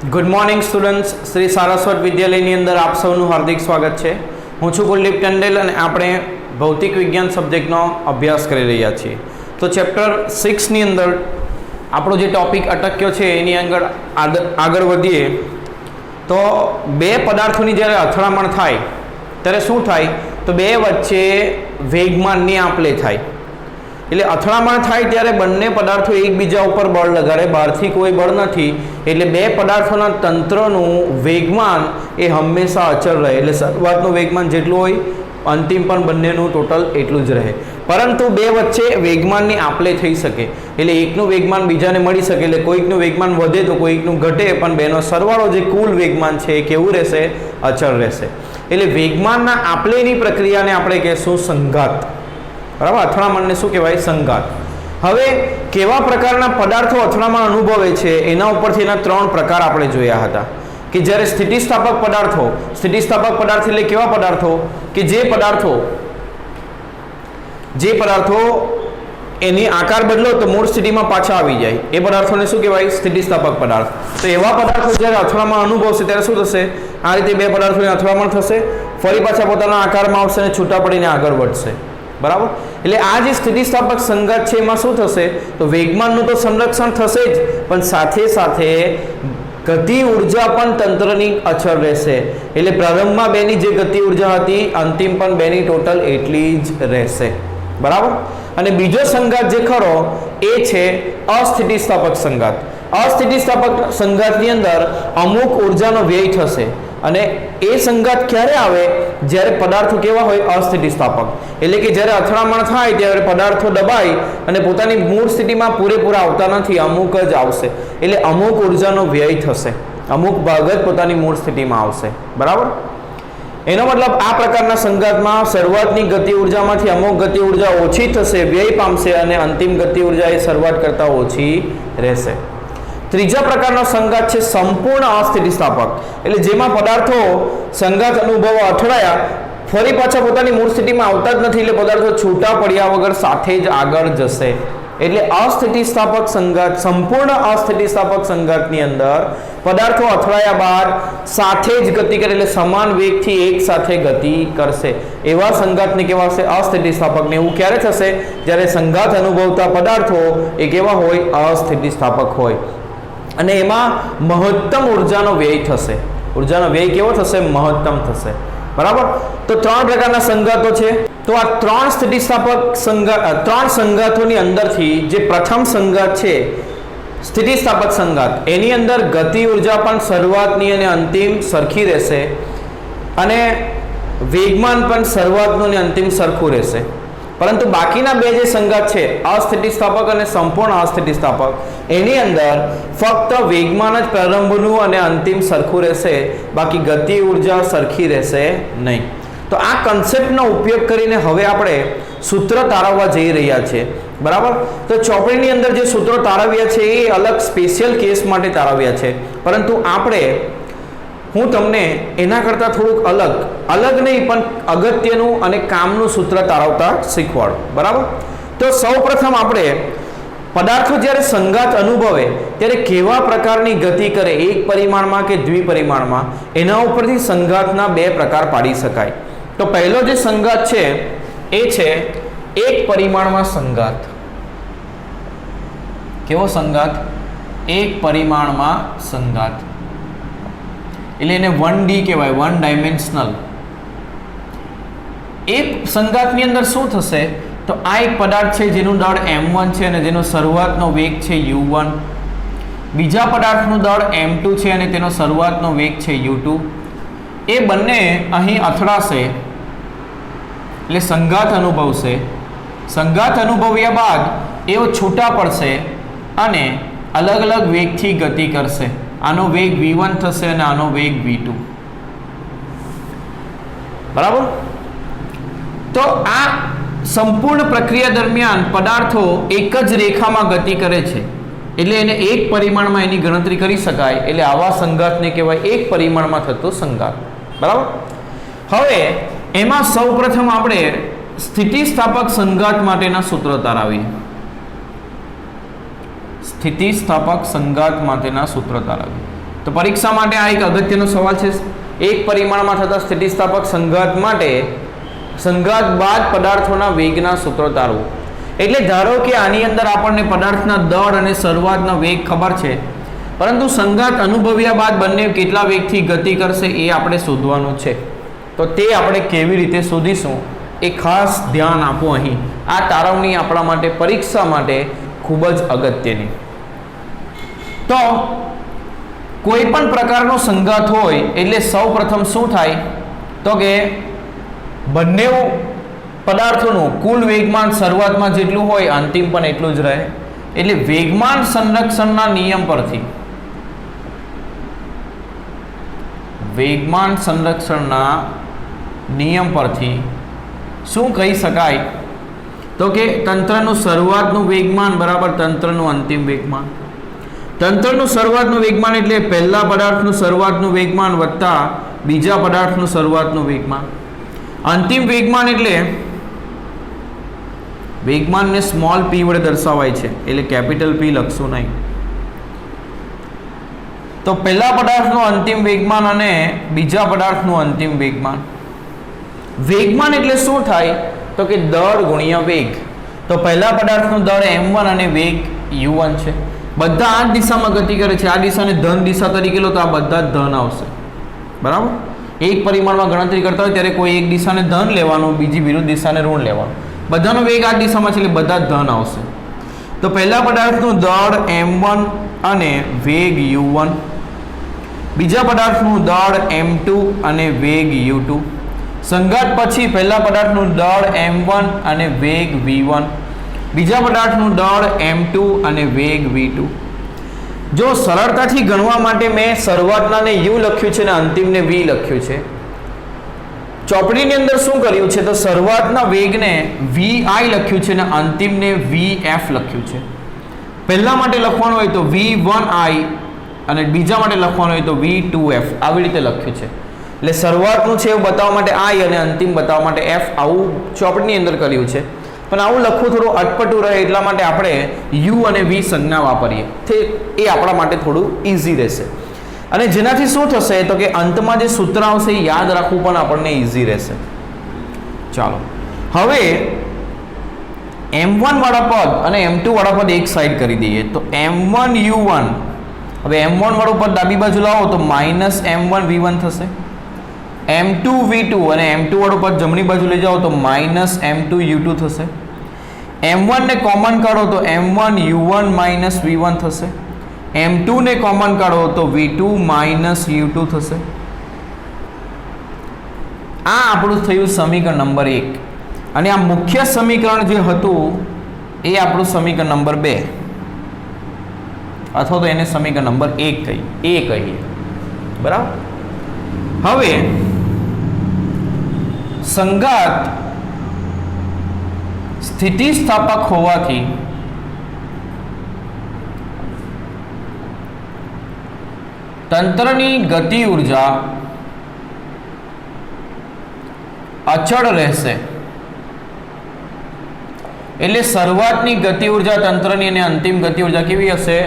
Good morning students, Shri Saraswat વિદ્યાલયની અંદર આપ સૌનું હાર્દિક સ્વાગત છે. હું છું કુલદીપ ટંડેલ અને આપણે ભૌતિક વિજ્ઞાન સબ્જેક્ટનો અભ્યાસ કરી રહ્યા છીએ. તો ચેપ્ટર 6ની અંદર આપણો જે ટોપિક અટક્યો છે એની આગળ વધીએ તો બે પદાર્થોની જ્યારે અથડામણ થાય ત્યારે શું થાય તો બે વચ્ચે વેગમાનની આપ-લે થાય. એટલે અથડામણ થાય ત્યારે બંને પદાર્થો એકબીજા ઉપર બળ લગાડે, બહારથી કોઈ બળ નથી, એટલે બે પદાર્થોના તંત્રનું વેગમાન એ હંમેશા અચળ રહે. એટલે શરૂઆતનું વેગમાન જેટલું હોય અંતિમ પણ બંનેનું ટોટલ એટલું જ રહે. પરંતુ બે વચ્ચે વેગમાનની આપ-લે થઈ શકે, એટલે એકનું વેગમાન બીજાને મળી શકે, એટલે કોઈકનું વેગમાન વધે તો કોઈકનું ઘટે, પણ બેનો સરવાળો જે કુલ વેગમાન છે એ કેવું રહેશે? અચળ રહેશે. એટલે વેગમાનના આપ-લેની પ્રક્રિયાને આપણે કહેશું સંઘાત. બરાબર, અથડામણને શું કહેવાય? સંઘાત. હવે કેવા પ્રકારના પદાર્થો અથડામણ અનુભવે છે એના ઉપરથી એના ત્રણ પ્રકાર આપણે જોયા હતા. કે જ્યારે સ્થિતિસ્થાપક પદાર્થો એટલે કેવા પદાર્થો કે જે પદાર્થો એની આકાર બદલો તો મૂળ સ્થિતિમાં પાછા આવી જાય, એ પદાર્થોને શું કહેવાય? સ્થિતિસ્થાપક પદાર્થ. તો એવા પદાર્થો જ્યારે અથડામણ અનુભવશે ત્યારે શું થશે? આ રીતે બે પદાર્થોની અથડામણ થશે, ફરી પાછા પોતાના આકારમાં આવશે અને છૂટા પડીને આગળ વધશે. બરાબર, એટલે આ જે સ્થિતિસ્થાપક સંઘાત છે એમાં શું થશે તો વેગમાનનું તો સંરક્ષણ થશે જ, પણ સાથે સાથે ગતિ ઉર્જા પણ તંત્રની અચળ રહેશે. એટલે પ્રારંભમાં બેની જે ગતિ ઉર્જા હતી અંતિમ પણ બેની ટોટલ એટલી જ રહેશે. બરાબર, અને બીજો સંઘાત જે ખરો એ છે અસ્થિતિસ્થાપક સંઘાત. અસ્થિતિસ્થાપક સંઘાતની અંદર અમુક ઉર્જાનો વ્યય થશે, અને એ સંઘાત ક્યારે આવે? જ્યારે પદાર્થો કેવા હોય? અસ્થિતિસ્થાપક. એટલે કે જ્યારે અથડામણ થાય ત્યારે પદાર્થો દબાઈ અને પોતાની મૂળ સ્થિતિમાં પૂરેપૂરા આવતા નથી, અમુક જ આવશે. એટલે અમુક ઉર્જાનો વ્યય થશે, અમુક ભાગ જ પોતાની મૂળ સ્થિતિમાં આવશે. બરાબર, એનો મતલબ આ પ્રકારના સંઘાતમાં શરૂઆતની ગતિ ઉર્જામાંથી અમુક ગતિ ઉર્જા ઓછી થશે, વ્યય પામશે, અને અંતિમ ગતિ ઉર્જા એ શરૂઆત કરતાં ઓછી રહેશે. ત્રીજા પ્રકારનો સંઘાત છે સંપૂર્ણ અસ્થિતિસ્થાપક. એટલે જેમાં પદાર્થો સંઘાત અનુભવો અથડાયા ફરી પાછા પોતાની મૂળ સ્થિતિમાં આવતા જ નથી, એટલે પદાર્થો છૂટા પડ્યા વગર સાથે જ આગળ જશે. એટલે અસ્થિતિસ્થાપક સંઘાત, સંપૂર્ણ અસ્થિતિસ્થાપક સંઘાતની અંદર પદાર્થો અથડાયા બાદ સાથે જ ગતિ કરે, એટલે સમાન વેગથી એક સાથે ગતિ કરશે. એવા સંઘાતને કહેવાશે અસ્થિતિસ્થાપક. ને એવું ક્યારે થશે? જ્યારે સંઘાત અનુભવતા પદાર્થો એ કેવા હોય? અસ્થિતિસ્થાપક હોય, અને એમાં મહત્તમ ઉર્જાનો વ્યય થશે. ઉર્જાનો વ્યય કેવો થશે? મહત્તમ થશે. બરાબર, તો ત્રણ પ્રકારના સંઘાતો છે. તો આ ત્રણ સંઘાતોની અંદરથી જે પ્રથમ સંઘાત છે સ્થિતિસ્થાપક સંઘાત, એની અંદર ગતિ ઉર્જા પણ શરૂઆતની અને અંતિમ સરખી રહેશે, અને વેગમાન પણ શરૂઆતનું અને અંતિમ સરખું રહેશે. પરંતુ બાકીના બે જે સંઘાત છે અસ્થિતિસ્થાપક અને સંપૂર્ણ અસ્થિતિસ્થાપક, એની અંદર ફક્ત વેગમાન જ પ્રારંભનું અને અંતિમ સરખું રહેશે, બાકી ગતિ ઉર્જા સરખી રહેશે નહીં. તો આ કન્સેપ્ટનો ઉપયોગ કરીને હવે આપણે સૂત્ર તારવવા જઈ રહ્યા છીએ. બરાબર, તો ચોપડીની અંદર જે સૂત્રો તારવ્યા છે એ અલગ સ્પેશિયલ કેસ માટે તારવ્યા છે, પરંતુ હું તમને એના કરતાં થોડુંક અલગ નહીં પણ અગત્યનું અને કામનું સૂત્ર તારવતા શીખવાડો. બરાબર, તો સૌપ્રથમ આપણે પદાર્થો જ્યારે સંઘાત અનુભવે ત્યારે કેવા પ્રકારની ગતિ કરે, એક પરિમાણમાં કે દ્વિપરિમાણમાં, એના ઉપરથી સંઘાતના બે પ્રકાર પાડી શકાય. તો પહેલો જે સંઘાત છે એ છે એક પરિમાણમાં સંઘાત. કેવો સંઘાત? એક પરિમાણમાં સંઘાત. એટલે એને 1D કહેવાય, 1 ડાયમેન્શનલ. એ સંઘાતની અંદર શું થશે તો આ એક પદાર્થ છે જેનું દળ m1 છે અને જેનો શરૂઆતનો વેગ છે u1. બીજા પદાર્થનું દળ m2 છે અને તેનો શરૂઆતનો વેગ છે u2. એ બંને અહીં અથડાશે એટલે સંઘાત અનુભવશે. સંઘાત અનુભવ્યા બાદ એઓ છૂટા પડશે અને અલગ અલગ વેગથી ગતિ કરશે. આનો વેગ v1 થશે અને આનો વેગ v2. બરાબર, તો આ સંપૂર્ણ પ્રક્રિયા દરમિયાન પદાર્થો એક જ રેખામાં ગતિ કરે છે, એટલે એને એક પરિમાણમાં એની ગણતરી કરી શકાય. એટલે આવા સંઘાતને કહેવાય એક પરિમાણમાં થતો સંઘાત. બરાબર, હવે એમાં સૌપ્રથમ આપણે સ્થિતિસ્થાપક સંઘાત માટેના સૂત્રો તારવીએ. સ્થિતિસ્થાપક સંઘાત માટેના સૂત્ર તારવીએ. તો પરીક્ષા માટે આ એક અગત્યનો સવાલ છે. એક પરિમાણમાં થતા સ્થિતિસ્થાપક સંઘાત માટે સંઘાત બાદ પદાર્થોના વેગના સૂત્રો તારવું. એટલે ધારો કે આની અંદર આપણને પદાર્થના દળ અને શરૂઆતનો વેગ ખબર છે, પરંતુ સંઘાત અનુભવ્યા બાદ બંને કેટલા વેગથી ગતિ કરશે એ આપણે શોધવાનું છે. તો તે આપણે કેવી રીતે શોધીશું એ ખાસ ધ્યાન આપો. અહીં આ તારવણી આપણા માટે પરીક્ષા માટે ખૂબ જ અગત્યની. તો કોઈ પણ પ્રકારનો સંઘાત હોય એટલે સૌ પ્રથમ શું થાય તો કે બંને પદાર્થોનું કુલ વેગમાન શરૂઆતમાં જેટલું હોય અંતિમ પણ એટલું જ રહે. એટલે વેગમાન સંરક્ષણના નિયમ પરથી વેગમાન સંરક્ષણના નિયમ પરથી શું કહી શકાય તો કે તંત્રનું શરૂઆતનું વેગમાન બરાબર તંત્રનું અંતિમ વેગમાન. તંત્રનું શરૂઆતનું વેગમાન એટલે પહેલા પદાર્થનું શરૂઆતનું વેગમાન વત્તા બીજા પદાર્થનું શરૂઆતનું વેગમાન. અંતિમ વેગમાન એટલે વેગમાનને સ્મોલ p વડે દર્શાવાય છે, એટલે કેપિટલ P લખશું નહીં. તો પહેલા પદાર્થનું અંતિમ વેગમાન અને બીજા પદાર્થનું અંતિમ વેગમાન. વેગમાન એટલે શું થાય તો કે દળ ગુણ્યા વેગ. તો પહેલા પદાર્થનું દળ m1 અને વેગ u1 છે. બધા આ દિશામાં ગતિ કરે છે. આ દિશાને ધન દિશા તરીકે લો તો આ બધા જ ધન આવશે. બરાબર. એક પરિમાણમાં ગણતરી કરતા હોય ત્યારે કોઈ એક દિશાને ધન લેવાનું, બીજી વિરુદ્ધ દિશાને ઋણ લેવાનું. બધાનો વેગ આ દિશામાં છે એટલે બધા જ ધન આવશે. તો પહેલા પદાર્થનું દળ m1 અને વેગ u1, બીજા પદાર્થનું દળ m2 અને વેગ u2. સંઘાત પછી પહેલા પદાર્થનું દળ m1 અને વેગ v1, બીજા પદાર્થનું દળ m2 અને વેગ v2. જો સરળતાથી ગણવા માટે મેં શરૂઆતનાને u લખ્યું છે અને અંતિમને v લખ્યું છે. ચોપડીની અંદર શું કર્યું છે તો શરૂઆતના વેગને vi લખ્યું છે અને અંતિમને vf લખ્યું છે. પહેલા માટે લખવાનું હોય તો v1i અને બીજા માટે લખવાનું હોય તો v2f આવી રીતે લખ્યું છે. એટલે શરૂઆતનું છે એવું બતાવવા માટે i અને અંતિમ બતાવવા માટે f આવું ચોપડીની અંદર કર્યું છે. પણ આવું લખવું થોડું અટપટું રહે એટલા માટે આપણે u અને v સંજ્ઞા વાપરીએ તે એ આપણા માટે થોડું ઇઝી રહેશે. અને જેનાથી શું થશે તો કે અંતમાં જે સૂત્ર આવશે એ યાદ રાખવું પણ આપણને ઇઝી રહેશે. ચાલો હવે m1 વાળા પદ અને m2 વાળા પદ એક સાઈડ કરી દઈએ. તો m1 u1, હવે m1 વાળું પદ ડાબી બાજુ લાવો તો માઇનસ m1 v1 થશે. m2 v2 અને m2 વાળું પદ જમણી બાજુ લઈ જાઓ તો માઇનસ m2 u2 થશે. m1 ને કોમન કાઢો તો m1 u1 માઇનસ v1 થશે. m2 ને કોમન કાઢો તો v2 માઇનસ u2 થશે. આ આપણું થયું સમીકરણ નંબર 1. અને આ મુખ્ય સમીકરણ જે હતું એ આપણું સમીકરણ નંબર 2 અથવા તો એને સમીકરણ નંબર 1 કહીએ. બરાબર. હવે સંઘાત સ્થિતિસ્થાપક હોવાથી તંત્રની ગતિ ઉર્જા અચળ રહેશે. એટલે શરૂઆતની ગતિ ઉર્જા તંત્રની અને અંતિમ ગતિ ઉર્જા કેવી હશે?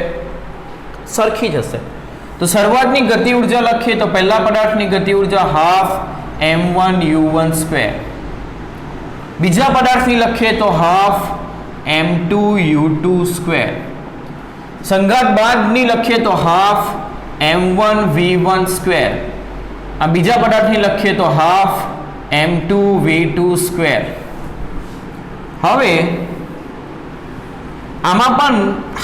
સરખી જ હશે. તો શરૂઆતની ગતિ ઉર્જા લખીએ તો પહેલા પદાર્થની ગતિ ઉર્જા હાફ m1 u1 સ્ક્વેર, બીજા પદાર્થની લખીએ તો હાફ m2 u2 સ્ક્વેર, સંઘાત બાદની લખીએ તો હાફ m1 v1 સ્ક્વેર, આ બીજા પદાર્થની લખીએ તો હાફ m2 v2 સ્ક્વેર. હવે આમાં પણ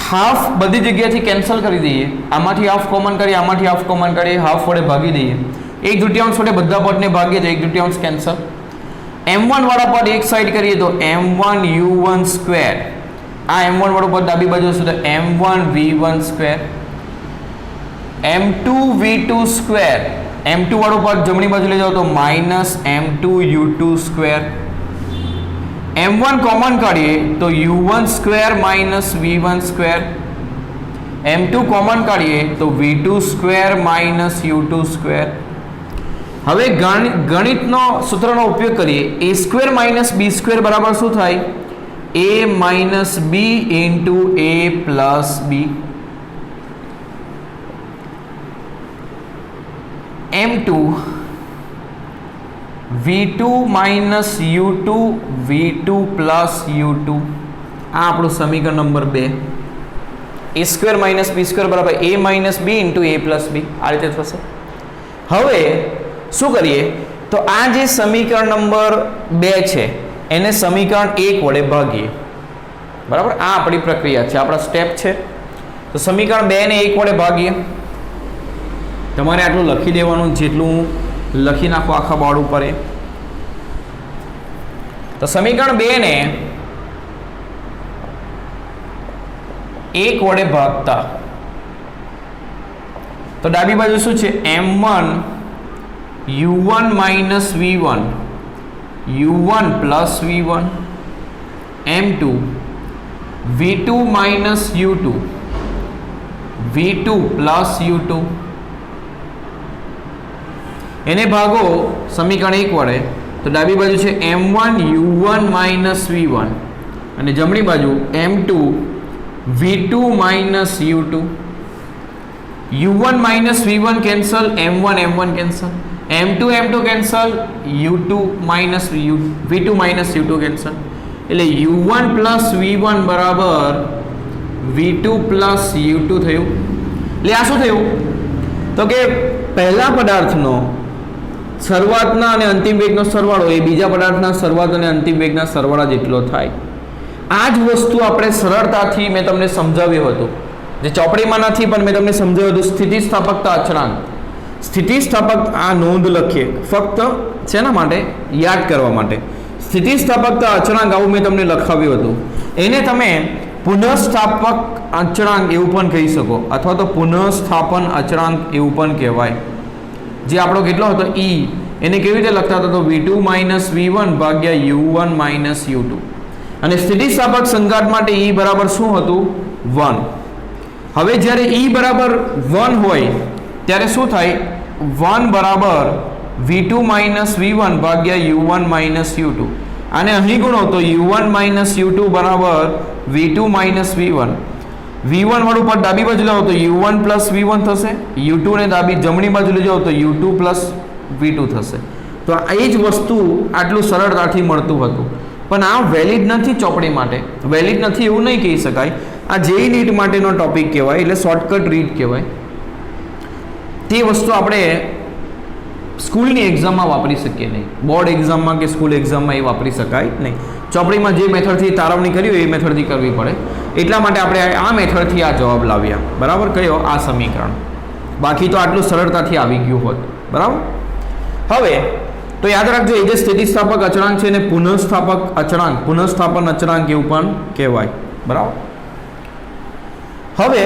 હાફ બધી જગ્યાથી કેન્સલ કરી દઈએ. આમાંથી હાફ કોમન કરીએ, આમાંથી હાફ કોમન કરીએ, હાફ વડે ભાગી દઈએ. 1/2 વડે બધા પદને ભાગીએ તો 1/2 કેન્સલ. m1 વાળા પદ એક સાઈડ કરીએ તો m1 u1 સ્ક્વેર, આ m1 વાળું પદ ડાબી બાજુ હશે તો m1 v1 square, m2 v2 square, m2 વાળું પદ જમણી બાજુ લઈ જાઓ તો minus m2 u2 square. m1 common કાઢીએ તો u1 square minus v1 square, m2 common કાઢીએ તો v2 square minus u2 square. હવે ગણિતનો સૂત્રનો ઉપયોગ કરીએ. a square minus b square બરાબર શું થાય? a minus b into a plus b. m2 v2 minus u2 v2 plus u2 આ આપણું સમીકરણ number 2 a square minus B square બરાબર a minus B into a plus B આ રીતે થશે. હવે શું કરીએ તો આ જે સમીકરણ નંબર 2 છે એને સમીકરણ 1 વડે ભાગીએ. બરાબર, આ આપણી પ્રક્રિયા છે, આપણા સ્ટેપ છે. તો સમીકરણ 2 ને 1 વડે ભાગીએ. તમારે આટલું લખી દેવાનું, જેટલું લખી નાખો આખા બોર્ડ ઉપર. તો સમીકરણ 2 ને 1 વડે ભાગતા તો ડાબી બાજુ શું છે m1 u1 minus v1 u1 plus v1 m2 v2 minus u2 v2 plus u2 એને ભાગો સમીકરણ 1 વડે તો ડાબી બાજુ છે m1 u1 માઇનસ v1 અને જમણી બાજુ m2 v2 minus u2 u1 minus v1 cancel, m1 m1 cancel, m2 cancel, u2 minus v2 minus u2 cancel. એટલે u1 પ્લસ v1 બરાબર v2 પ્લસ u2 થયું. એટલે આ શું થયું તો કે પહેલા પદાર્થનો શરૂઆતના અને અંતિમ વેગનો સરવાળો એ બીજા પદાર્થના શરૂઆત અને અંતિમ વેગના સરવાળા જેટલો થાય. આ જ વસ્તુ આપણે સરળતાથી મેં તમને સમજાવ્યું હતું, જે ચોપડીમાં નથી પણ મેં તમને સમજાવ્યું હતું, સ્થિતિસ્થાપકતા અચળાંક. સ્થિતિસ્થાપક આ નોંધ લખીએ ફક્ત શેના માટે? યાદ કરવા માટે. સ્થિતિસ્થાપકતા અચળાંક આવું મેં તમને લખાવ્યું હતું. એને તમે પુનઃસ્થાપક અચળાંક એવું પણ કહી શકો, અથવા તો પુનઃસ્થાપન અચળાંક એવું પણ કહેવાય. જે આપણો કેટલો હતો E, એને કેવી રીતે લખતા હતા? તો v2 માઇનસ v1 ભાગ્યા u1 માઇનસ u2. અને સ્થિતિસ્થાપક સંઘાત માટે E બરાબર શું હતું? 1. હવે જ્યારે E બરાબર 1 હોય ત્યારે શું થાય? 1 બરાબર v2 માઇનસ v1 ભાગ્યા u1 માઇનસ u2. આને અહીં ગુણો તો u1 માઇનસ u2 બરાબર v2 માઇનસ v1. v1 વાળું પર ડાબી બાજુ લાવો તો u1 પ્લસ v1 થશે, u2 ને જમણી બાજુ લઈ જાઓ તો u2 પ્લસ v2 થશે. તો એ જ વસ્તુ આટલું સરળતાથી મળતું હતું, પણ આ વેલિડ નથી ચોપડી માટે. વેલિડ નથી એવું નહીં કહી શકાય. આ જેઈ નીટ માટેનો ટોપિક કહેવાય, એટલે શોર્ટકટ રીડ કહેવાય. તે વસ્તુ આપણે સ્કૂલની એક્ઝામમાં વાપરી શકીએ નહીં, બોર્ડ એક્ઝામમાં કે સ્કૂલ એક્ઝામમાં એ વાપરી શકાય નહીં. ચોપડીમાં જે મેથડથી તારવણી કરી હોય એ મેથડથી કરવી પડે. એટલા માટે આપણે આ મેથડથી આ જવાબ લાવ્યા. બરાબર, કયો? આ સમીકરણ. બાકી તો આટલું સરળતાથી આવી ગયું હોત. બરાબર. હવે તો યાદ રાખજો, એ જે સ્થિતિસ્થાપક અચળાંક છે એને પુનઃસ્થાપક અચળાંક, પુનઃસ્થાપન અચળાંક એવું પણ કહેવાય. બરાબર. હવે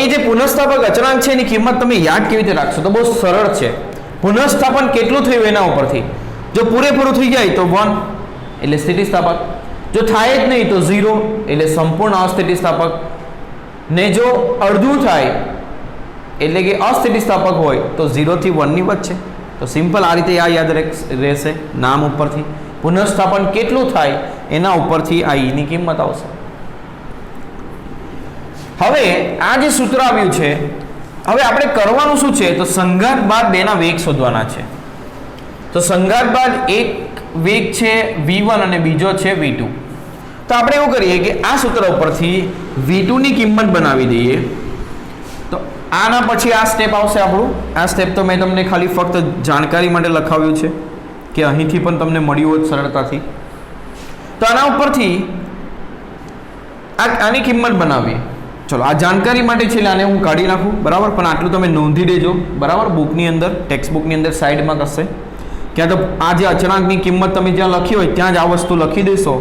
એ જે પુનઃસ્થાપક અચળાંક છે એની કિંમત તમે યાદ કેવી રીતે રાખશો? તો બહુ સરળ છે. પુનઃસ્થાપન કેટલું થયું એના ઉપરથી. જો પૂરેપૂરું થઈ જાય તો 1 એટલે સ્થિતિસ્થાપક, જો થાય જ નહીં તો 0 એટલે સંપૂર્ણ અસ્થિતિસ્થાપક, ને જો અડધું થાય એટલે કે અસ્થિતિસ્થાપક હોય તો 0 થી 1 ની વચ્ચે. તો સિમ્પલ આ રીતે આ યાદ રહેશે નામ ઉપરથી. પુનઃસ્થાપન કેટલું થાય એના ઉપરથી આ ઈની કિંમત આવશે. હવે આ જે સૂત્ર આવ્યું છે, હવે આપણે કરવાનું શું છે? તો સંઘાત બાદ બેના વેગ શોધવાના છે. તો સંઘાત બાદ એક વેગ છે v1 અને બીજો છે v2. તો આપણે એવું કરીએ કે આ સૂત્ર ઉપરથી v2 ની કિંમત બનાવી દઈએ. તો આના પછી આ સ્ટેપ આવશે આપણું. આ સ્ટેપ તો મેં તમને ખાલી ફક્ત જાણકારી માટે લખાવ્યું છે કે અહીંથી પણ તમને મળ્યું હોત સરળતાથી. તો આના ઉપરથી આની કિંમત બનાવીએ. ચલો, આ જાણકારી માટે છે એટલે આને હું કાઢી નાખું. બરાબર, પણ આટલું તમે નોંધી દેજો. બરાબર, બુકની અંદર, ટેક્સ્ટ બુકની અંદર સાઈડમાં કરશે ક્યાં તો આ જે અચળાંકની કિંમત તમે જ્યાં લખી હોય ત્યાં જ આ વસ્તુ લખી દેશો.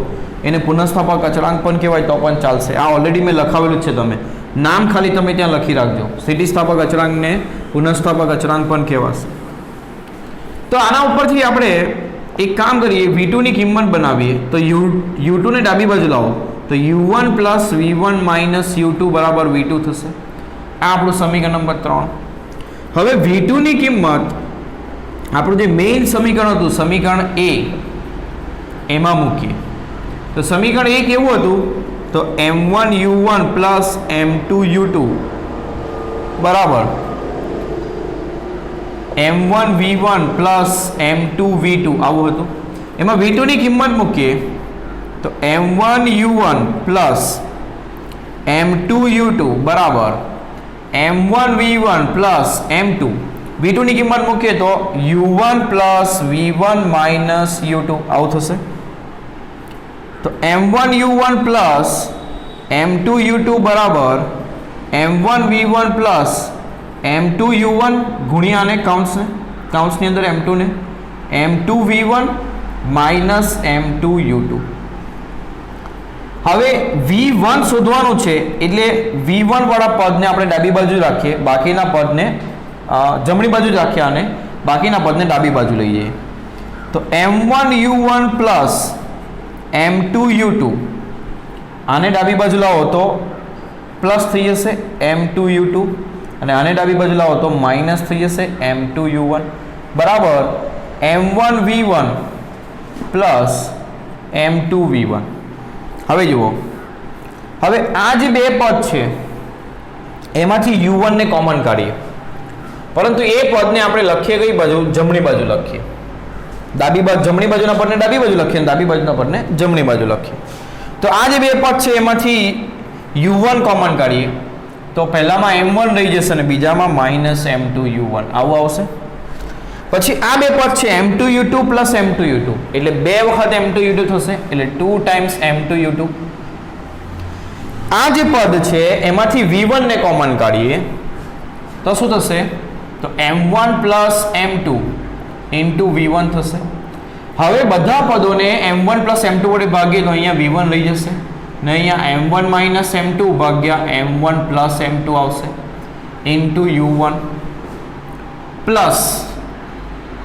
એને પુનઃસ્થાપક અચળાંક પણ કહેવાય તો પણ ચાલશે. આ ઓલરેડી મેં લખાવેલું જ છે, તમે નામ ખાલી તમે ત્યાં લખી રાખજો. સ્થિતિસ્થાપક અચળાંકને પુનઃસ્થાપક અચળાંક પણ કહેવાશે. તો આના ઉપરથી આપણે એક કામ કરીએ, v2 ની કિંમત બનાવીએ. તો u2 ને ડાબી બાજુ લાવો તો u1 plus v1 minus u2 બરાબર v2 થશે. આ આપણું સમીકરણ નંબર 3. હવે v2 ની કિંમત આપણું જે મેઇન સમીકરણ હતું, સમીકરણ 1, એમાં મૂકીએ. તો સમીકરણ 1 એવું હતું તો m1u1 પ્લસ m2u2 બરાબર m1v1 પ્લસ m2v2 આવું હતું. એમાં v2 ની કિંમત મૂકીએ તો m1u1 પ્લસ m2u2 બરાબર m1v1 પ્લસ m2. v2 ની કિંમત મૂકીએ તો u1 plus v1 minus u2 આવું થશે. તો m1u1 પ્લસ m2u2 બરાબર m1v1 પ્લસ m2u1 ગુણ્યા અને કાઉન્સની અંદર m2 ને m2v1 માઇનસ m2u2. હવે v1 શોધવાનું છે એટલે v1 વાળા પદને આપણે ડાબી બાજુ રાખીએ, બાકીના પદને જમણી બાજુ રાખીએ અને બાકીના પદને ડાબી બાજુ લઈ જઈએ. તો m1u1 પ્લસ m2u2 આને ડાબી બાજુ લાવો તો પ્લસ થઈ જશે m2u2 અને આને ડાબી બાજુ લાવો તો માઇનસ થઈ જશે m2u1 બરાબર m1v1 પ્લસ m2v1. હવે જુઓ, હવે આ જે બે પદ છે એમાંથી u1 ને કોમન કાઢીએ, પરંતુ એ પદને આપણે લખીએ કઈ બાજુ? જમણી બાજુ લખીએ. જમણી બાજુના પદને ડાબી બાજુ લખીએ અને ડાબી બાજુના પદને જમણી બાજુ લખીએ. તો આ જે બે પદ છે એમાંથી u1 કોમન કાઢીએ તો પહેલામાં m1 રહી જશે અને બીજામાં માઇનસ m2u1 આવું આવશે. પછી આ બે પદ છે m2u2 પ્લસ m2u2 એટલે બે વખત m2u2 થશે એટલે 2 ટાઈમ્સ m2u2. આ જે પદ છે એમાંથી v1 ને કોમન કાઢીએ તો શું થશે? તો m1 plus m2 into v1 થશે. હવે બધા પદોને m1 પ્લસ m2 વડે ભાગીએ તો અહીંયા v1 રહી જશે ને અહીંયા m1 માઇનસ m2 ભાગ્યા m1 પ્લસ m2 આવશે ઇન્ટુ u1 પ્લસ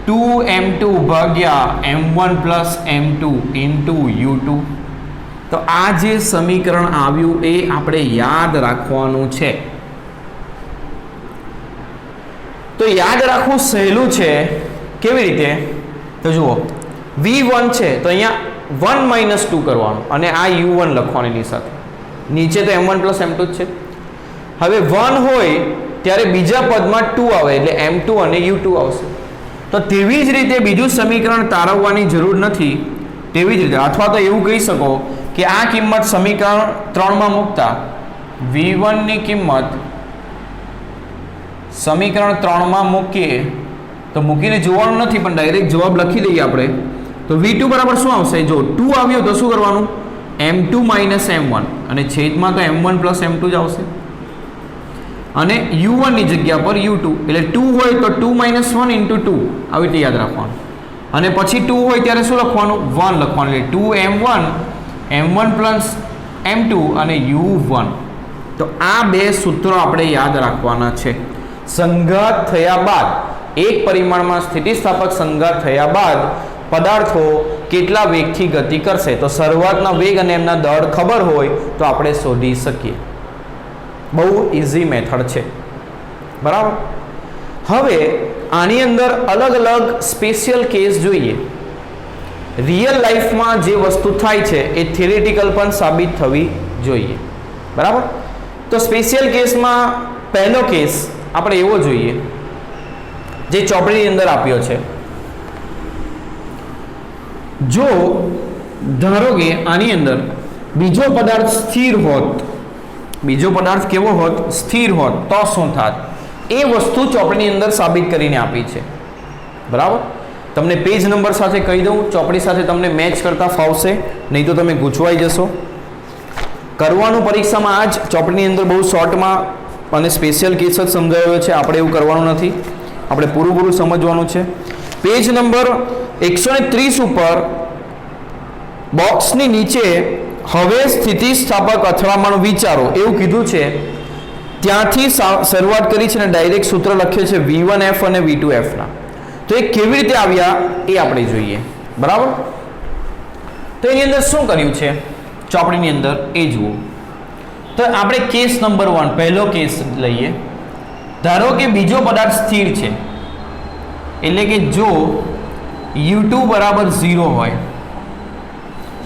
2m2 ભાગ્યા m1 plus m2 into u2. તો આ જે સમીકરણ આવ્યું એ આપણે યાદ રાખવાનું છે. તો યાદ રાખવું સહેલું છે. કેવી રીતે? તો જુઓ, v1 છે તો અહીંયા 1 માઇનસ 2 કરવાનું અને આ u1 લખવાનું એની સાથે. નીચે તો m1 પ્લસ m2 જ છે. હવે 1 હોય ત્યારે બીજા પદમાં 2 આવે એટલે m2 અને u2 આવશે. તો તેવી જ રીતે બીજું સમીકરણ તારવવાની જરૂર નથી. તેવી જ રીતે અથવા તો એવું કહી શકો કે આ કિંમત સમીકરણ 3 માં મૂકતા v1 ની કિંમત સમીકરણ 3 માં મૂકીએ તો મૂકીને જોવાનું નથી પણ ડાયરેક્ટ જવાબ લખી દઈએ આપણે. તો v2 બરાબર શું આવશે? જો 2 આવ્યો તો શું કરવાનું? m2 માઇનસ m1 અને છેદમાં તો m1 પ્લસ m2 જ આવશે અને u1 ની જગ્યા પર u2 એટલે 2 હોય તો 2 માઇનસ 1 ઇન્ટુ 2 આવી રીતે યાદ રાખવાનું અને પછી 2 હોય ત્યારે શું લખવાનું? 1 લખવાનું એટલે 2m1 m1 પ્લસ m2 અને u1. તો આ બે સૂત્રો આપણે યાદ રાખવાના છે. સંઘાત થયા બાદ એક પરિમાણમાં સ્થિતિસ્થાપક સંઘાત થયા બાદ પદાર્થો કેટલા વેગથી ગતિ કરશે તો શરૂઆતના વેગ અને એમના દળ ખબર હોય તો આપણે શોધી શકીએ. બહુ ઇઝી મેથડ છે. બરાબર. હવે આની અંદર અલગ અલગ સ્પેશિયલ કેસ જોઈએ. રિયલ લાઈફમાં જે વસ્તુ થાય છે એ થિયરિટિકલ પણ સાબિત થવી જોઈએ. બરાબર. તો સ્પેશિયલ કેસમાં પહેલો કેસ આપણે એવો જોઈએ જે ચોપડીની અંદર આપ્યો છે. જો ધારો કે આની અંદર બીજો પદાર્થ સ્થિર હોત, બીજો પદાર્થ કેવો હોત? સ્થિર હોત તો શું થાત? એ વસ્તુ ચોપડીની અંદર સાબિત કરીને આપી છે. બરાબર. તમને પેજ નંબર સાથે કહી દઉં, ચોપડી સાથે તમને મેચ કરતા ફાવશે, નહીં તો તમે ગૂંચવાઈ જશો. કરવાનું પરીક્ષામાં આ જ ચોપડીની અંદર બહુ શોર્ટમાં અને સ્પેશિયલ કેસ જ સમજાવ્યો છે. આપણે એવું કરવાનું નથી, આપણે પૂરું સમજવાનું છે. પેજ નંબર 130 ઉપર બોક્સની નીચે હવે સ્થિતિસ્થાપક અથડામણ વિચારો એવું કીધું છે. ત્યાંથી શરૂઆત કરી છે અને ડાયરેક્ટ સૂત્ર લખ્યું છે v1f અને v2f ના. તો એ કેવી રીતે આવ્યા એ આપણે જોઈએ. બરાબર. તો એની અંદર શું કર્યું છે ચોપડીની અંદર એ જુઓ. તો આપણે કેસ નંબર 1 પહેલો કેસ લઈએ. ધારો કે બીજો પદાર્થ સ્થિર છે એટલે કે જો u2 બરાબર 0 હોય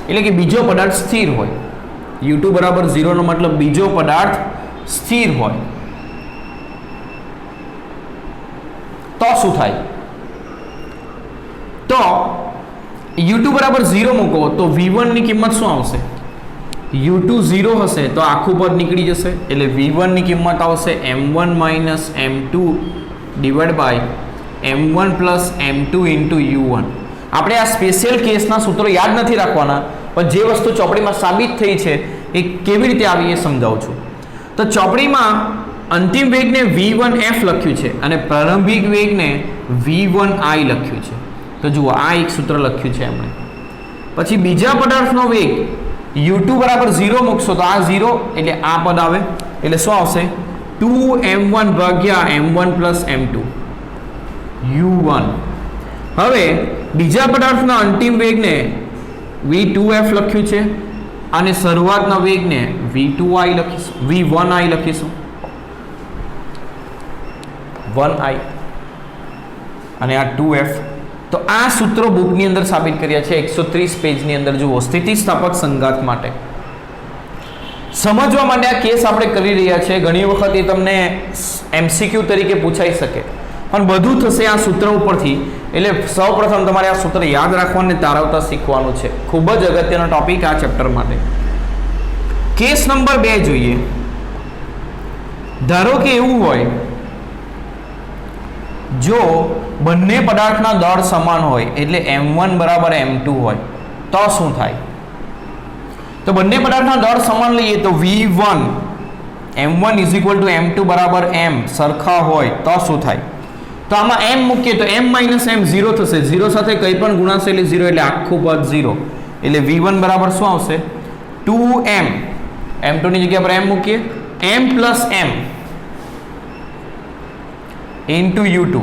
એટલે કે બીજો પદાર્થ સ્થિર હોય u2 બરાબર 0 નો મતલબ બીજો પદાર્થ સ્થિર હોય તો શું થાય? તો u2 બરાબર 0 મૂકો તો v1 ની કિંમત શું આવશે? u2 0 હશે તો આખું પદ નીકળી જશે એટલે v1 ની કિંમત આવશે m1 minus m2 divide by m1 plus m2 into u1. આપણે આ સ્પેશિયલ કેસના સૂત્રો યાદ નથી રાખવાના, પણ જે વસ્તુ ચોપડીમાં સાબિત થઈ છે એ કેવી રીતે આવી એ સમજાવું છું. તો ચોપડીમાં અંતિમ વેગને v1f લખ્યું છે અને પ્રારંભિક વેગને v1i લખ્યું છે. તો જુઓ આ એક સૂત્ર લખ્યું છે એમણે. પછી બીજા પદાર્થનો વેગ u2 બરાબર 0 મૂકશો તો આ 0 એટલે આ પદ આવે એટલે શું આવશે? 2m1 ભાગ્યા m1 પ્લસ m2 u1. હવે બીજા પદાર્થના અંતિમ વેગને v2f લખ્યું છે અને શરૂઆતના વેગને v2i લખીશું, v1i લખીશું, 1i અને આ 2f. તો આ સૂત્રો બુકની અંદર સાબિત કર્યા છે 130 પેજની અંદર. જુઓ સ્થિતિસ્થાપક સંઘાત માટે સમજવા માટે આ કેસ આપણે કરી રહ્યા છે. ઘણી વખત એ તમને એમસીક્યુ તરીકે પૂછાઈ શકે, પણ બધું થશે આ સૂત્ર ઉપરથી. એટલે સૌપ્રથમ તમારે આ સૂત્ર યાદ રાખવાનું ને તારવતા શીખવાનું છે. ખૂબ જ અગત્યનો ટોપિક આ ચેપ્ટર માટે. કેસ નંબર 2 જોઈએ. ધારો કે એવું હોય જો બંને પદાર્થના દળ સમાન હોય એટલે m1 બરાબર m2 હોય તો શું થાય? તો બંને પદાર્થના દળ સમાન લઈએ તો v1 m1 is equal to m2 બરાબર m સરખા હોય તો શું થાય? તો આમાં m મૂકીએ તો m માઇનસ m 0 થશે. 0 સાથે કંઈ પણ ગુણાશે એટલે 0 એટલે આખું પદ 0 એટલે v1 બરાબર શું આવશે? 2m. m2 ની જગ્યા પર m મૂકીએ, m plus m into u2.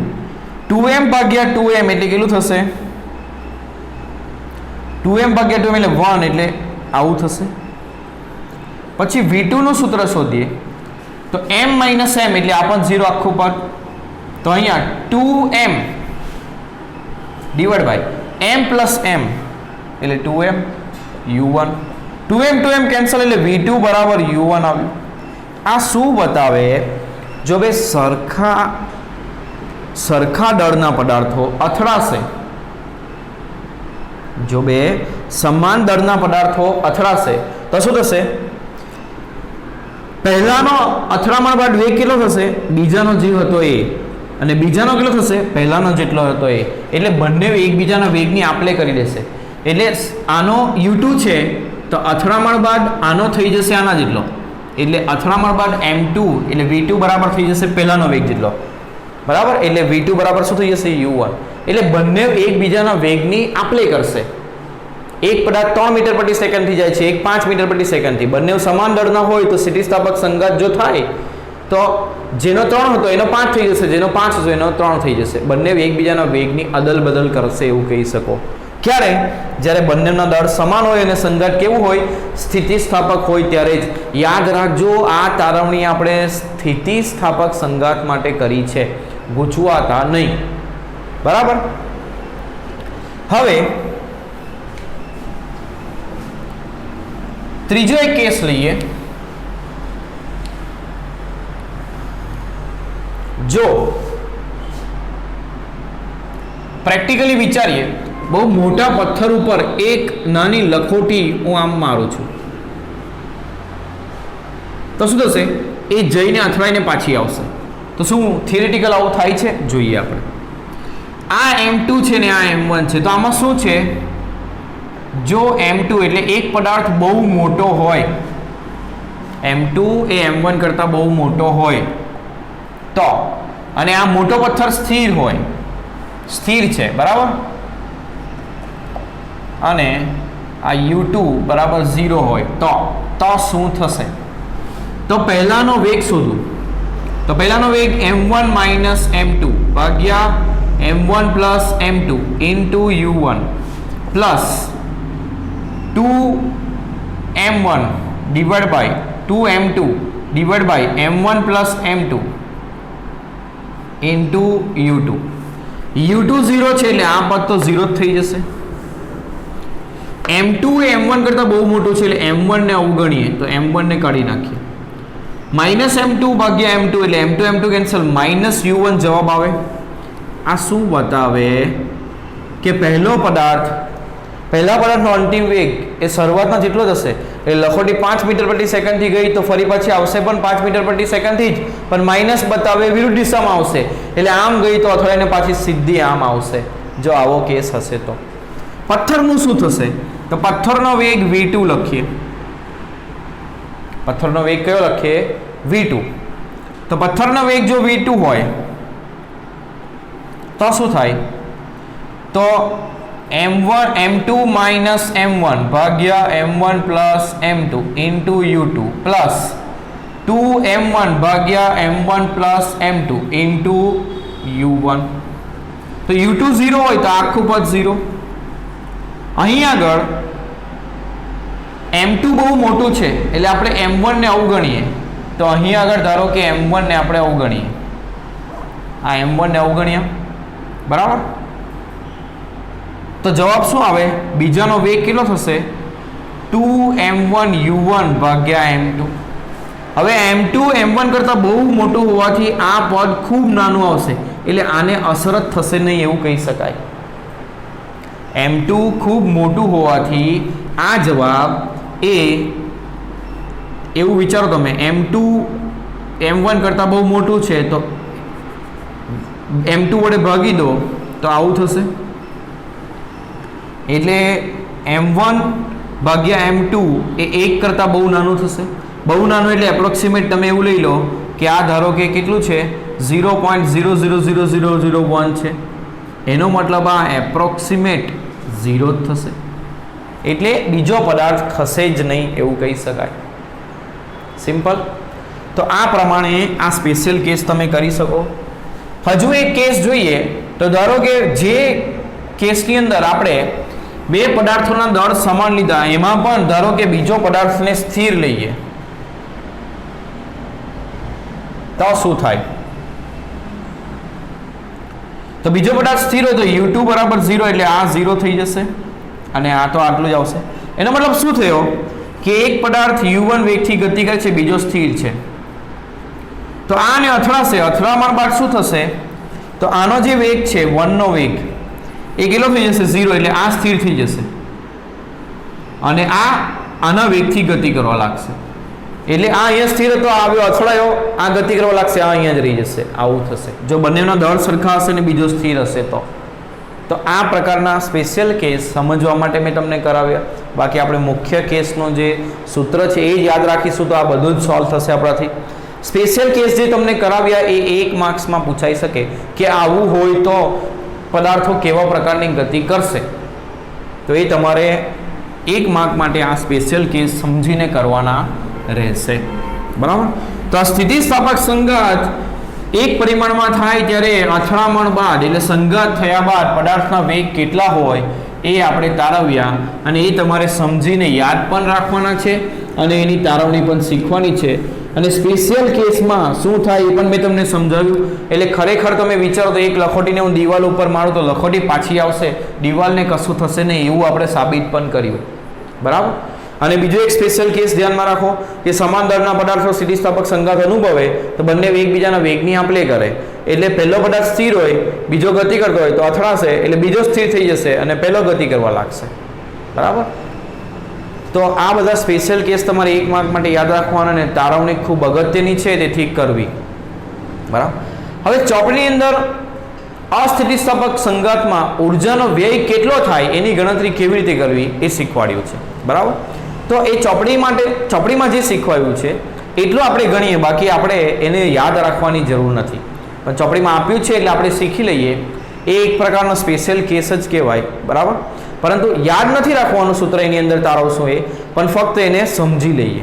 2m ભાગ્યા 2m એટલે કેટલું થશે? 2m ભાગ્યા 2m એટલે 1 એટલે આવું થશે. પછી v2 નું સૂત્ર શોધીએ તો m માઇનસ m એટલે આ પણ 0 આખું પદ. તો અહીંયા 2m divide by m plus m એટલે 2m u1. 2m કેન્સલ એટલે v2 બરાબર u1 આવ્યું. આ શું બતાવે? જો બે સરખા દળના પદાર્થો અથડાશે, જો બે સમાન દળના પદાર્થો અથડાશે તો શું થશે? પહેલાનો અથડામણ બાદ વેગ કેટલો થશે? બીજાનો જે હતો એ, અને બીજાનો કેટલો થશે? પહેલાનો જેટલો હતો એ. એટલે બંને એકબીજાના વેગની આપલે કરી દેશે. એટલે આનો u2 છે તો અથડામણ બાદ આનો થઈ જશે આના જેટલો, એટલે અથડામણ બાદ m2 એટલે v2 બરાબર થઈ જશે પહેલાનો વેગ જેટલો, બરાબર. એટલે v2 બરાબર શું થઈ જશે? u1. એટલે બંને એકબીજાના વેગની આપલે કરશે. એક પદાર્થ 3 મીટર પ્રતિ સેકન્ડથી જાય છે, એક 5 મીટર પ્રતિ સેકન્ડથી. બંને સમાન દળના હોય તો સ્થિતિસ્થાપક સંઘાત જો થાય તો જેનો 3 હતો એનો 5 થઈ જશે, જેનો 5 હતો એનો 3 થઈ જશે. બંને એકબીજાના વેગની અદલ બદલ કરશે એવું કહી શકો. ક્યારે? જ્યારે બંનેના દળ સમાન હોય અને સંઘાત કેવું હોય? સ્થિતિસ્થાપક હોય ત્યારે જ. યાદ રાખજો આ તારવણી આપણે સ્થિતિસ્થાપક સંઘાત માટે કરી છે, ગૂંચવાતા નહીં, બરાબર. હવે ત્રીજો એક કેસ લઈએ. જો પ્રેક્ટિકલી વિચારીએ, બહુ મોટા પથ્થર ઉપર એક નાની લખોટી હું આમ મારું છું તો શું થશે? એ જઈને અથડાઈને પાછી આવશે. તો શું થિયરેટિકલ આવું થાય છે? જોઈએ આપણે. આ m2 છે ને આ m1 છે, તો આમાં શું છે? જો m2 એટલે એક પદાર્થ બહુ મોટો હોય, m2 એ m1 કરતાં બહુ મોટો હોય તો, અને આ મોટો પથ્થર સ્થિર હોય, સ્થિર છે, બરાબર, અને આ u2 બરાબર 0 હોય તો શું થશે? તો પહેલાનો વેગ શોધું. તો પહેલાનો વેગ m1 માઇનસ m2 ભાગ્યા m1 plus m2 into u1 plus 2m1 divide by 2m2 divide by m1 plus m2 into u2. u2 0 છે એટલે આ પદ તો 0 જ થઈ જશે. m2 એ m1 કરતાં બહુ મોટું છે એટલે m1 ને અવગણીએ તો m1 ને કાઢી નાખીએ. -m2 ભાગ્યા m2 એટલે m2 કેન્સલ, -u1 જવાબ આવે. આ શું બતાવે કે પહેલા પદાર્થનો અંતિમ વેગ એ શરૂઆતમાં જેટલો જ હશે. એટલે લખોટી 5 મીટર પ્રતિ સેકન્ડથી ગઈ તો ફરી પાછી આવશે પણ 5 મીટર પ્રતિ સેકન્ડથી જ, પણ માઇનસ બતાવે વિરુદ્ધ દિશામાં આવશે. એટલે આમ ગઈ તો અથડાઈને પાછી સીધી આમ આવશે જો આવો કેસ હશે તો. પથ્થરનું શું થશે? તો પથ્થરનો વેગ v2 લખીએ. પથ્થરનો વેગ કયો લખીએ? v2. તો પથ્થરનો વેગ જો v2 હોય તો શું થાય? તો m2 માઇનસ m1 ભાગ્યા m1 plus m2 into u2 plus 2m1 ભાગ્યા m1 plus m2 into u1. તો u2 0 હોય તો આખું પદ 0. અહીં આગળ m2 બહુ મોટું છે એટલે આપણે m1 ને અવગણીએ. તો અહીં આગળ ધારો કે m1 ને આપણે અવગણીએ, આ m1 ને અવગણ્યા, બરાબર. તો જવાબ શું આવે? બીજાનો વેગ કેટલો થશે? 2m1 u1 ભાગ્યા m2. હવે m2 m1 કરતાં બહુ મોટું હોવાથી આ પદ ખૂબ નાનું આવશે એટલે આને અસર જ થશે નહીં એવું કહી શકાય. m2 ખૂબ મોટું હોવાથી આ જવાબ એ એવું વિચારો તમે, m2 m1 કરતાં બહુ મોટું છે તો m2 વડે ભાગી દો તો આવું થશે. એટલે m1 ભાગ્યા m2 એ 1 કરતાં બહુ નાનું થશે. બહુ નાનું એટલે એપ્રોક્સિમેટ તમે એવું લઈ લો કે આ ધારો કે કેટલું છે 0.000001 છે, એનો મતલબ આ એપ્રોક્સિમેટ 0 જ થશે. એટલે બીજો પદાર્થ ખસે જ નહીં એવું કહી શકાય. સિમ્પલ. તો આ પ્રમાણે આ સ્પેશિયલ કેસ તમે કરી શકો. હજુ એક કેસ જોઈએ તો ધારો કે જે કેસની અંદર આપણે બે પદાર્થોના દળ સમાન લીધા, એમાં પણ ધારો કે બીજો પદાર્થને સ્થિર લઈએ તો શું થાય? તો બીજો પદાર્થ સ્થિર હોય તો u2 બરાબર 0 એટલે આ 0 થઈ જશે અને આ તો આટલું જ આવશે. એનો મતલબ શું થયો કે એક પદાર્થ u1 વેગથી ગતિ કરે છે, બીજો સ્થિર છે. તો આને અથડાશે, અથડામણ બાદ શું થશે? તો આનો જે વેગ છે 1 નો વેગ એ કેટલો થઈ જશે? 0. એટલે આ સ્થિર થઈ જશે અને આના વેગથી ગતિ કરવા લાગશે. એટલે આ અહીંયા સ્થિર હતો, આવ્યો અથડાયો, આ ગતિ કરવા લાગશે, આ અહીંયા જ રહી જશે. આવું થશે જો બંનેના દળ સરખા હશે ને બીજો સ્થિર હશે તો. તો આ પ્રકારના સ્પેશિયલ કેસ સમજવા માટે મેં તમને કરાવ્યા. બાકી આપણે મુખ્ય કેસનો જે સૂત્ર છે એ જ યાદ રાખીશું તો આ બધું જ સોલ્વ થશે આપણાથી. સ્પેશિયલ કેસ જે તમને કરાવ્યા એ 1 માર્ક્સમાં પૂછાઈ શકે કે આવું હોય તો પદાર્થો કેવા પ્રકારની ગતિ કરશે. તો એ તમારે 1 માર્ક માટે આ સ્પેશિયલ કેસ સમજીને કરવાના રહેશે, બરાબર. તો આ સ્થિતિસ્થાપક સંઘાત એક પરિમાણમાં થાય ત્યારે અથડામણ બાદ એટલે સંઘાત થયા બાદ પદાર્થના વેગ કેટલા હોય એ આપણે તારવ્યા અને એ તમારે સમજીને યાદ પણ રાખવાના છે અને એની તારવણી પણ શીખવાની છે. અને સ્પેશિયલ કેસમાં શું થાય એ પણ મેં તમને સમજાવ્યું. એટલે ખરેખર તમે વિચારો તો એક લખોટીને હું દિવાલ ઉપર મારું તો લખોટી પાછી આવશે, દિવાલને કશું થશે નહીં એવું આપણે સાબિત પણ કર્યું, બરાબર. અને બીજો એક સ્પેશિયલ કેસ ધ્યાનમાં રાખો કે સમાન દળના પદાર્થો સ્થિતિસ્થાપક સંઘાત અનુભવે તો બંને એકબીજાના વેગની આપ લે કરે. એટલે પહેલો પદાર્થ સ્થિર હોય, બીજો ગતિ કરતો હોય તો અથડાશે એટલે બીજો સ્થિર થઈ જશે અને પહેલો ગતિ કરવા લાગશે, બરાબર. તો આ બધા સ્પેશિયલ કેસ તમારે 1 માર્ક માટે યાદ રાખવાના અને તારવણી ખૂબ અગત્યની છે તેથી કરવી, બરાબર. હવે ચોપડીની અંદર અસ્થિતિસ્થાપક સંઘાતમાં ઉર્જાનો વ્યય કેટલો થાય એની ગણતરી કેવી રીતે કરવી એ શીખવાડ્યું છે, બરાબર. તો એ ચોપડીમાં જે શીખવાડ્યું છે એટલું આપણે ગણીએ, બાકી આપણે એને યાદ રાખવાની જરૂર નથી. પણ ચોપડીમાં આપ્યું છે એટલે આપણે શીખી લઈએ. એ એક પ્રકારનો સ્પેશિયલ કેસ જ કહેવાય, બરાબર. પરંતુ યાદ નથી રાખવાનું સૂત્ર એની અંદર તારવશું એ, પણ ફક્ત એને સમજી લઈએ.